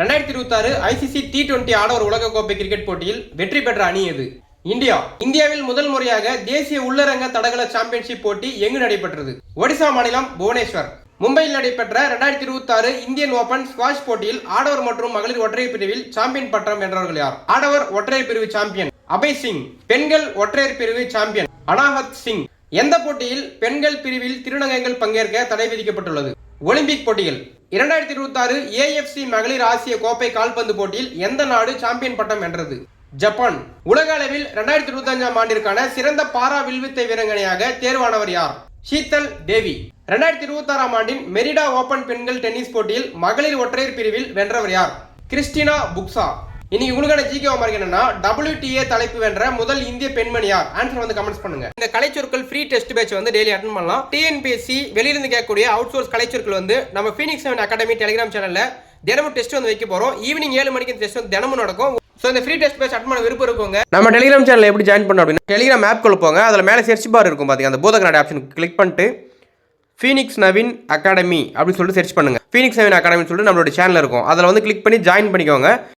2026 ICC T20 ஆடவர் உலகக்கோப்பை cricket போட்டியில் வெற்றி பெற்ற அணி எது? இந்தியாவில் முதல் முறையாக தேசிய உள்ளரங்க தடகள சாம்பியன்ஷிப் போட்டி எங்கு நடைபெற்றது? ஒடிசா மாநிலம் புவனேஸ்வர். மும்பையில் நடைபெற்ற 2026 இந்தியன் ஓபன் ஸ்குவாஷ் போட்டியில் ஆடவர் மற்றும் மகளிர் ஒற்றையர் பிரிவில் சாம்பியன் பட்டம் வென்றவர்கள் யார்? ஆடவர் ஒற்றையர் பிரிவு சாம்பியன் அபய் சிங், பெண்கள் ஒற்றையர் பிரிவு சாம்பியன் அனாஹத் சிங். எந்த போட்டியில் பெண்கள் பிரிவில் திருநங்கைகள் பங்கேற்க தடை விதிக்கப்பட்டுள்ளது? ஒலிம்பிக் போட்டிகள். 2026 AFC மகளிர் ஆசிய கோப்பை கால்பந்து போட்டியில் எந்த நாடு சாம்பியன் பட்டம் வென்றது? ஜப்பான். உலக அளவில் 2025 ஆண்டிற்கான சிறந்த பாரா வில்வித்தை வீராங்கனையாக தேர்வானவர் யார்? ஷீதல் தேவி. 2026 ஆண்டின் மெரிடா ஓபன் பெண்கள் டென்னிஸ் போட்டியில் மகளிர் ஒற்றையர் பிரிவில் வென்றவர் யார்? கிறிஸ்டினா புக்ஸா. இன்னைக்கு உங்களுக்கான ஜிகே ஹோம்வொர்க் என்னன்னா, WTA தலைப்பு வென்ற முதல் இந்திய பெண்மணி யார்? ஆன்சர் வந்து கமெண்ட்ஸ் பண்ணுங்க. இந்த கலைச்சொற்கள் ஃப்ரீ டெஸ்ட் பேட்ச் வந்து டெய்லி அட்டெண்ட் பண்ணலாம். TNPSC வெளியிலிருந்து கேட்கக்கூடிய அவுட் சோர்ஸ் கலைச்சொற்கள் வந்து நம்ம Phoenix 7 அகாடமி டெலிகிராம் சேனல்ல தினமும் டெஸ்ட் வந்து வைக்க போறோம். ஈவினிங் 7 மணிக்கு இந்த டெஸ்ட் வந்து தினமும் நடக்கும். ஸோ இந்த ஃப்ரீ டெஸ்ட் பேட்ச் அட்டெண்ட் பண்ண விருப்பம் இருக்குங்க. நம்ம டெலிகிராம் சேனல் எப்படி ஜாயின் பண்ணோம் அப்படின்னா, டெலிகிராம் ஆப் குள்ள போங்க. அதில் மேலே சர்ச் பார் இருக்கும் பாத்தீங்க, அந்த பூதகநாடு ஆப்ஷன் கிளிக் பண்ணிட்டு Phoenix 7 அகாடமி அப்படின்னு சொல்லிட்டு சர்ச் பண்ணுங்க. Phoenix 7 அகாடமின்னு சொல்லிட்டு நம்மளோட சேனல் இருக்கும். அதில் வந்து கிளிக் பண்ணி ஜாயின் பண்ணிக்கோங்க.